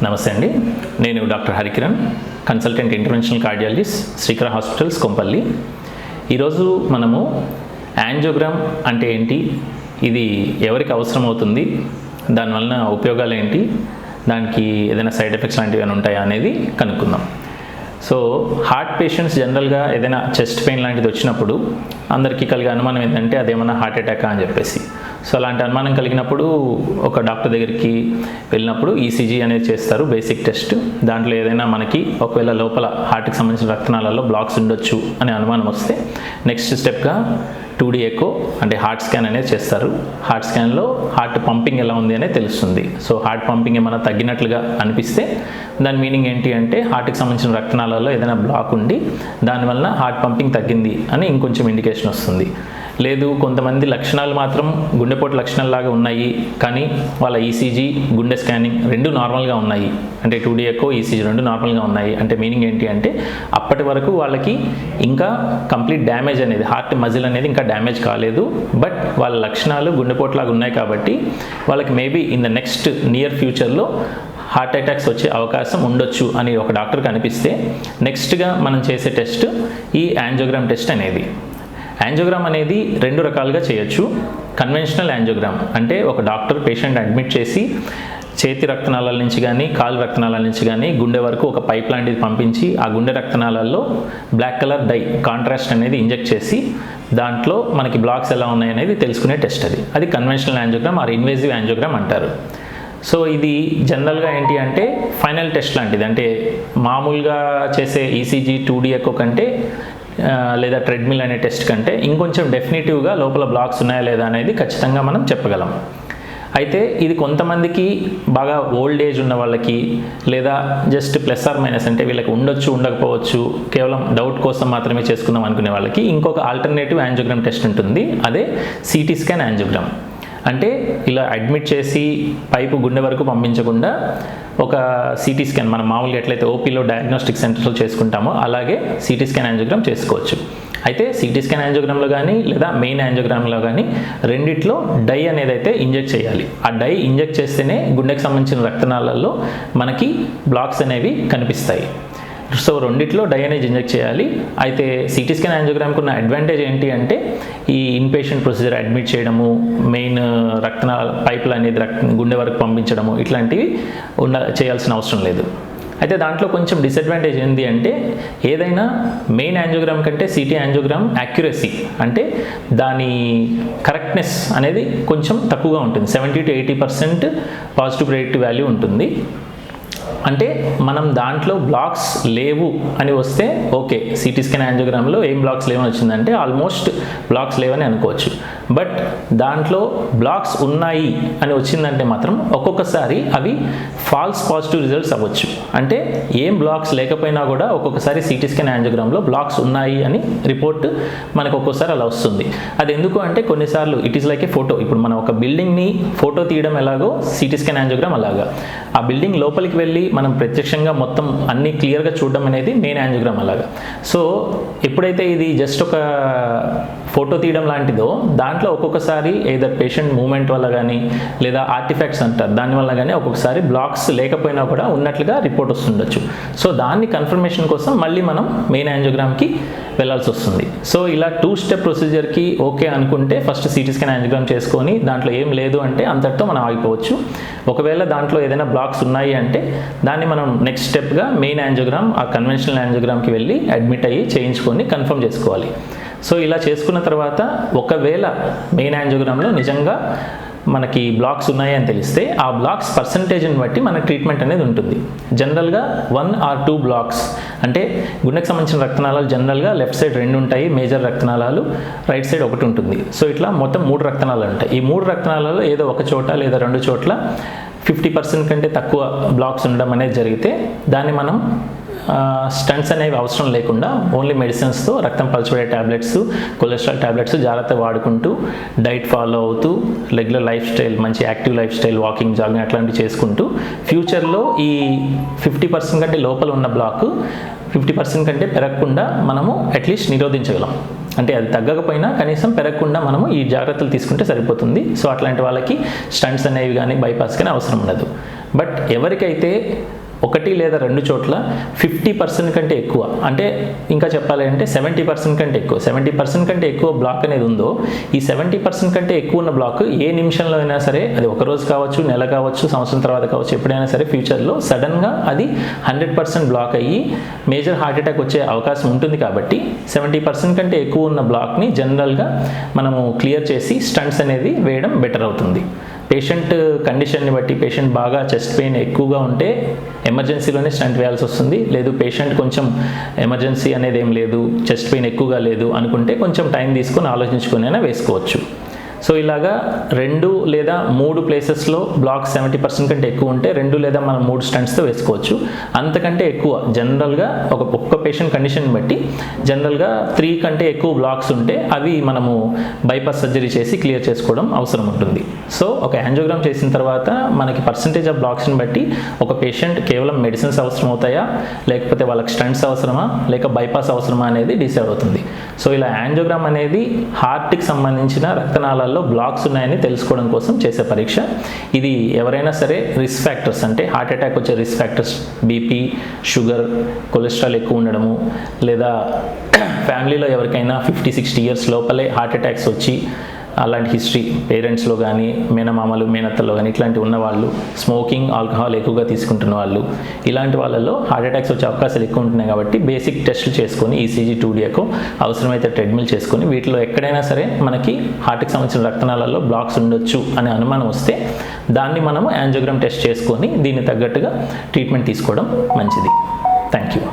నమస్తే అండి. నేను doctor Harikiran, consultant interventional cardiologist, Srikara hospitals, Kompally. ఈరోజు మనము యాంజియోగ్రామ్ అంటే ఏంటి, ఇది ఎవరికి అవసరం అవుతుంది, దానివలన ఉపయోగాలు ఏంటి, దానికి ఏదైనా సైడ్ ఎఫెక్ట్స్ లాంటివి ఏమైనా ఉంటాయా అనేది కనుక్కుందాం. సో హార్ట్ పేషెంట్స్ జనరల్గా ఏదైనా చెస్ట్ పెయిన్ లాంటిది వచ్చినప్పుడు అందరికీ కలిగే అనుమానం ఏంటంటే అదేమన్నా హార్ట్ అటాకా అని చెప్పేసి. సో అలాంటి అనుమానం కలిగినప్పుడు ఒక డాక్టర్ దగ్గరికి వెళ్ళినప్పుడు ఈసీజీ అనేది చేస్తారు, బేసిక్ టెస్ట్. దాంట్లో ఏదైనా మనకి ఒకవేళ లోపల హార్ట్కి సంబంధించిన రక్తనాళాల్లో బ్లాక్స్ ఉండొచ్చు అనే అనుమానం వస్తే నెక్స్ట్ స్టెప్గా 2D ఎకో అంటే హార్ట్ స్కాన్ అనేది చేస్తారు. హార్ట్ స్కాన్లో హార్ట్ పంపింగ్ ఎలా ఉంది అనేది తెలుస్తుంది. సో హార్ట్ పంపింగ్ ఏమైనా తగ్గినట్లుగా అనిపిస్తే దాని మీనింగ్ ఏంటి అంటే హార్ట్కి సంబంధించిన రక్తనాళాల్లో ఏదైనా బ్లాక్ ఉండి దానివల్ల హార్ట్ పంపింగ్ తగ్గింది అని ఇంకొంచెం ఇండికేషన్ వస్తుంది. లేదు, కొంతమంది లక్షణాలు మాత్రం గుండెపోటు లక్షణాలలాగా ఉన్నాయి కానీ వాళ్ళ ఈసీజీ, గుండె స్కానింగ్ రెండు నార్మల్గా ఉన్నాయి, అంటే 2D ఎకో, ఈసీజీ రెండు నార్మల్గా ఉన్నాయి అంటే మీనింగ్ ఏంటి అంటే అప్పటి వరకు వాళ్ళకి ఇంకా కంప్లీట్ డ్యామేజ్ అనేది, హార్ట్ మజిల్ అనేది ఇంకా డ్యామేజ్ కాలేదు, బట్ వాళ్ళ లక్షణాలు గుండెపోటులాగా ఉన్నాయి కాబట్టి వాళ్ళకి maybe in the next near ఫ్యూచర్లో హార్ట్ అటాక్స్ వచ్చే అవకాశం ఉండొచ్చు అని ఒక డాక్టర్కి అనిపిస్తే నెక్స్ట్గా మనం చేసే టెస్ట్ ఈ యాంజియోగ్రామ్ టెస్ట్ అనేది. యాంజియోగ్రామ్ అనేది రెండు రకాలుగా చేయొచ్చు. కన్వెన్షనల్ యాంజియోగ్రామ్ అంటే ఒక డాక్టర్ పేషెంట్ అడ్మిట్ చేసి చేతి రక్తనాళాల నుంచి కానీ కాలు రక్తనాళాల నుంచి కానీ గుండె వరకు ఒక పైప్ లాంటిది పంపించి ఆ గుండె రక్తనాళాల్లో బ్లాక్ కలర్ డై కాంట్రాస్ట్ అనేది ఇంజెక్ట్ చేసి దాంట్లో మనకి బ్లాక్స్ ఎలా ఉన్నాయనేది తెలుసుకునే టెస్ట్ అది conventional angiogram or invasive angiogram అంటారు. సో ఇది జనరల్గా ఏంటి అంటే ఫైనల్ టెస్ట్ లాంటిది, అంటే మామూలుగా చేసే ఈసీజీ, 2D ఎకో కంటే లేదా ట్రెడ్మిల్ అనే టెస్ట్ కంటే ఇంకొంచెం డెఫినెటివ్గా లోపల బ్లాక్స్ ఉన్నాయా లేదా అనేది ఖచ్చితంగా మనం చెప్పగలం. అయితే ఇది కొంతమందికి బాగా ఓల్డ్ ఏజ్ ఉన్న వాళ్ళకి లేదా జస్ట్ ప్లస్ ఆర్ మైనస్ అంటే వీళ్ళకి ఉండొచ్చు ఉండకపోవచ్చు కేవలం డౌట్ కోసం మాత్రమే చేసుకుందాం అనుకునే వాళ్ళకి ఇంకొక ఆల్టర్నేటివ్ యాంజియోగ్రామ్ టెస్ట్ ఉంటుంది, అదే సిటీ స్కాన్ యాంజియోగ్రామ్. అంటే ఇలా అడ్మిట్ చేసి పైపు గుండె వరకు పంపించకుండా ఒక సిటీ స్కాన్ మనం మామూలుగా ఎట్లయితే ఓపీలో డయాగ్నోస్టిక్ సెంటర్లో చేసుకుంటామో అలాగే సిటీ స్కాన్ యాంజియోగ్రామ్ చేసుకోవచ్చు. అయితే సిటీ స్కాన్ యాంజియోగ్రామ్లో కానీ లేదా మెయిన్ యాంజియోగ్రామ్లో కానీ రెండిట్లో డై అనేది అయితే ఇంజెక్ట్ చేయాలి. ఆ డై ఇంజెక్ట్ చేస్తేనే గుండెకి సంబంధించిన రక్తనాళాల్లో మనకి బ్లాక్స్ అనేవి కనిపిస్తాయి. సో రెండిట్లో డై అనేది ఇంజెక్ట్ చేయాలి. అయితే సిటీ స్కాన్ యాంజియోగ్రామ్కి ఉన్న అడ్వాంటేజ్ ఏంటి అంటే ఈ ఇన్పేషెంట్ ప్రొసీజర్ అడ్మిట్ చేయడము, మెయిన్ రక్తనాళ పైపులు అనేది గుండె వరకు పంపించడము ఇట్లాంటివి చేయాల్సిన అవసరం లేదు. అయితే దాంట్లో కొంచెం డిసడ్వాంటేజ్ ఏంటి అంటే ఏదైనా మెయిన్ యాంజియోగ్రామ్ కంటే సిటీ యాంజియోగ్రామ్ యాక్యురసీ అంటే దాని కరెక్ట్నెస్ అనేది కొంచెం తక్కువగా ఉంటుంది. 70 to 80% పాజిటివ్ ప్రెడిక్టివ్ వాల్యూ ఉంటుంది. అంటే మనం దాంట్లో బ్లాక్స్ లేవు అని వస్తే ఓకే, సిటీ స్కాన్ యాంజియోగ్రామ్లో ఏం బ్లాక్స్ లేవని వచ్చిందంటే ఆల్మోస్ట్ బ్లాక్స్ లేవని అనుకోవచ్చు. బట్ దాంట్లో బ్లాక్స్ ఉన్నాయి అని వచ్చిందంటే మాత్రం ఒక్కొక్కసారి అవి ఫాల్స్ పాజిటివ్ రిజల్ట్స్ అవ్వచ్చు. అంటే ఏం బ్లాక్స్ లేకపోయినా కూడా ఒక్కొక్కసారి సిటీ స్కాన్ యాంజియోగ్రామ్లో బ్లాక్స్ ఉన్నాయి అని రిపోర్ట్ మనకు ఒక్కోసారి అలా వస్తుంది. అది ఎందుకు అంటే కొన్నిసార్లు it is like A photo. ఇప్పుడు మనం ఒక బిల్డింగ్ని ఫోటో తీయడం ఎలాగో సిటీ స్కాన్ యాంజియోగ్రామ్ అలాగా ఆ బిల్డింగ్ లోపలికి వెళ్ళి మనం ప్రత్యక్షంగా మొత్తం అన్ని క్లియర్గా చూడడం అనేది మెయిన్ యాంజియోగ్రామ్ అలాగా. సో ఎప్పుడైతే ఇది జస్ట్ ఒక ఫోటో తీయడం లాంటిదో దాంట్లో ఒక్కొక్కసారి ఏదర్ పేషెంట్ మూమెంట్ వల్ల కానీ లేదా ఆర్టిఫాక్ట్స్ అంటారు దానివల్ల కానీ ఒక్కొక్కసారి బ్లాక్స్ లేకపోయినా కూడా ఉన్నట్లుగా రిపోర్ట్ వస్తుండొచ్చు. సో దాన్ని కన్ఫర్మేషన్ కోసం మళ్ళీ మనం మెయిన్ యాంజియోగ్రామ్కి వెళ్ళాల్సి వస్తుంది. సో ఇలా 2 స్టెప్ ప్రొసీజర్కి ఓకే అనుకుంటే ఫస్ట్ సిటీ స్కాన్ యాంజియోగ్రామ్ చేసుకొని దాంట్లో ఏం లేదు అంటే అంతటితో మనం ఆగిపోవచ్చు. ఒకవేళ దాంట్లో ఏదైనా బ్లాక్స్ ఉన్నాయి అంటే దాన్ని మనం నెక్స్ట్ స్టెప్గా మెయిన్ యాంజియోగ్రామ్ ఆ కన్వెన్షనల్ యాంజియోగ్రామ్కి వెళ్ళి అడ్మిట్ అయ్యి చేయించుకొని కన్ఫర్మ్ చేసుకోవాలి. సో ఇలా చేసుకున్న తర్వాత ఒకవేళ మెయిన్ యాంజియోగ్రామ్లో నిజంగా మనకి బ్లాక్స్ ఉన్నాయి అని తెలిస్తే ఆ బ్లాక్స్ పర్సంటేజ్ని బట్టి మన ట్రీట్మెంట్ అనేది ఉంటుంది. జనరల్గా 1 or 2 బ్లాక్స్ అంటే గుండెకి సంబంధించిన రక్తనాళాలు జనరల్గా లెఫ్ట్ సైడ్ 2 ఉంటాయి, మేజర్ రక్తనాళాలు రైట్ సైడ్ 1 ఉంటుంది. సో ఇట్లా మొత్తం 3 రక్తనాళాలు ఉంటాయి. ఈ 3 రక్తనాళాలు ఏదో ఒక చోట లేదా 2 చోట్ల 50% కంటే తక్కువ బ్లాక్స్ ఉండడం అనేది జరిగితే దాన్ని మనం స్టంట్స్ అనేవి అవసరం లేకుండా ఓన్లీ మెడిసిన్స్తో రక్తం పలచబడే ట్యాబ్లెట్స్, కొలెస్ట్రాల్ ట్యాబ్లెట్స్ జాగ్రత్త వాడుకుంటూ డైట్ ఫాలో అవుతూ రెగ్యులర్ లైఫ్ స్టైల్, మంచి active life style, walking, jogging అట్లాంటివి చేసుకుంటూ ఫ్యూచర్లో ఈ 50% కంటే లోపల ఉన్న బ్లాక్ 50% కంటే పెరగకుండా మనము అట్లీస్ట్ నిరోధించగలం. అంటే అది తగ్గకపోయినా కనీసం పెరగకుండా మనము ఈ జాగ్రత్తలు తీసుకుంటే సరిపోతుంది. సో అట్లాంటి వాళ్ళకి స్టంట్స్ అనేవి కానీ బైపాస్ కానీ అవసరం ఉండదు. బట్ ఎవరికైతే 1 లేదా 2 చోట్ల 50% కంటే ఎక్కువ, అంటే ఇంకా చెప్పాలి అంటే 70% కంటే ఎక్కువ, 70% కంటే ఎక్కువ బ్లాక్ అనేది ఉందో, ఈ 70% కంటే ఎక్కువ ఉన్న బ్లాక్ ఏ నిమిషంలో అయినా సరే, అది ఒక రోజు కావచ్చు, నెల కావచ్చు, సంవత్సరం తర్వాత కావచ్చు, ఎప్పుడైనా సరే ఫ్యూచర్లో సడన్గా అది 100% బ్లాక్ అయ్యి మేజర్ హార్ట్ అటాక్ వచ్చే అవకాశం ఉంటుంది. కాబట్టి 70% కంటే ఎక్కువ ఉన్న బ్లాక్ని జనరల్గా మనము క్లియర్ చేసి స్టంట్స్ అనేది వేయడం బెటర్ అవుతుంది. పేషెంట్ కండిషన్ని బట్టి, పేషెంట్ బాగా చెస్ట్ పెయిన్ ఎక్కువగా ఉంటే ఎమర్జెన్సీలోనే స్టంట్ వేయాల్సి వస్తుంది. లేదు పేషెంట్ కొంచెం ఎమర్జెన్సీ అనేది ఏం లేదు, చెస్ట్ పెయిన్ ఎక్కువగా లేదు అనుకుంటే కొంచెం టైం తీసుకొని ఆలోచించుకొని అయినా వేసుకోవచ్చు. సో ఇలాగా 2 లేదా 3 ప్లేసెస్లో బ్లాక్ 70% కంటే ఎక్కువ ఉంటే 2 లేదా మనం 3 స్టంట్స్తో వేసుకోవచ్చు. అంతకంటే ఎక్కువ జనరల్గా ఒక్క పేషెంట్ కండిషన్ బట్టి జనరల్గా 3 కంటే ఎక్కువ బ్లాక్స్ ఉంటే అవి మనము బైపాస్ సర్జరీ చేసి క్లియర్ చేసుకోవడం అవసరం ఉంటుంది. సో ఒక యాంజియోగ్రామ్ చేసిన తర్వాత మనకి పర్సంటేజ్ ఆఫ్ బ్లాక్స్ని బట్టి ఒక పేషెంట్ కేవలం మెడిసిన్స్ అవసరం అవుతాయా, లేకపోతే వాళ్ళకి స్టంట్స్ అవసరమా, లేక బైపాస్ అవసరమా అనేది డిసైడ్ అవుతుంది. సో ఇలా యాంజియోగ్రామ్ అనేది హార్ట్కి సంబంధించిన రక్తనాళాల్లో బ్లాక్స్ ఉన్నాయని తెలుసుకోవడం కోసం చేసే పరీక్ష. ఇది ఎవరైనా సరే రిస్క్ ఫ్యాక్టర్స్, అంటే హార్ట్ అటాక్ వచ్చే risk factors BP, sugar, cholesterol ఎక్కువ ఉండడము, లేదా ఫ్యామిలీలో ఎవరికైనా 50-60 ఇయర్స్ లోపలే హార్ట్ అటాక్స్ వచ్చి అలాంటి హిస్టరీ పేరెంట్స్లో కానీ, మేనమామలు, మేనత్తలో కానీ ఇట్లాంటివి ఉన్నవాళ్ళు, స్మోకింగ్, ఆల్కహాల్ ఎక్కువగా తీసుకుంటున్న వాళ్ళు, ఇలాంటి వాళ్ళలో హార్ట్ అటాక్స్ వచ్చే అవకాశాలు ఎక్కువ ఉంటున్నాయి. కాబట్టి బేసిక్ టెస్టులు చేసుకొని ఈసీజీ, 2D ఎకో, అవసరమైతే ట్రెడ్మిల్ చేసుకొని వీటిలో ఎక్కడైనా సరే మనకి హార్ట్కి సంబంధించిన రక్తనాళాల్లో బ్లాక్స్ ఉండొచ్చు అనే అనుమానం వస్తే దాన్ని మనము యాంజియోగ్రామ్ టెస్ట్ చేసుకొని దీనికి తగ్గట్టుగా ట్రీట్మెంట్ తీసుకోవడం మంచిది. Thank you.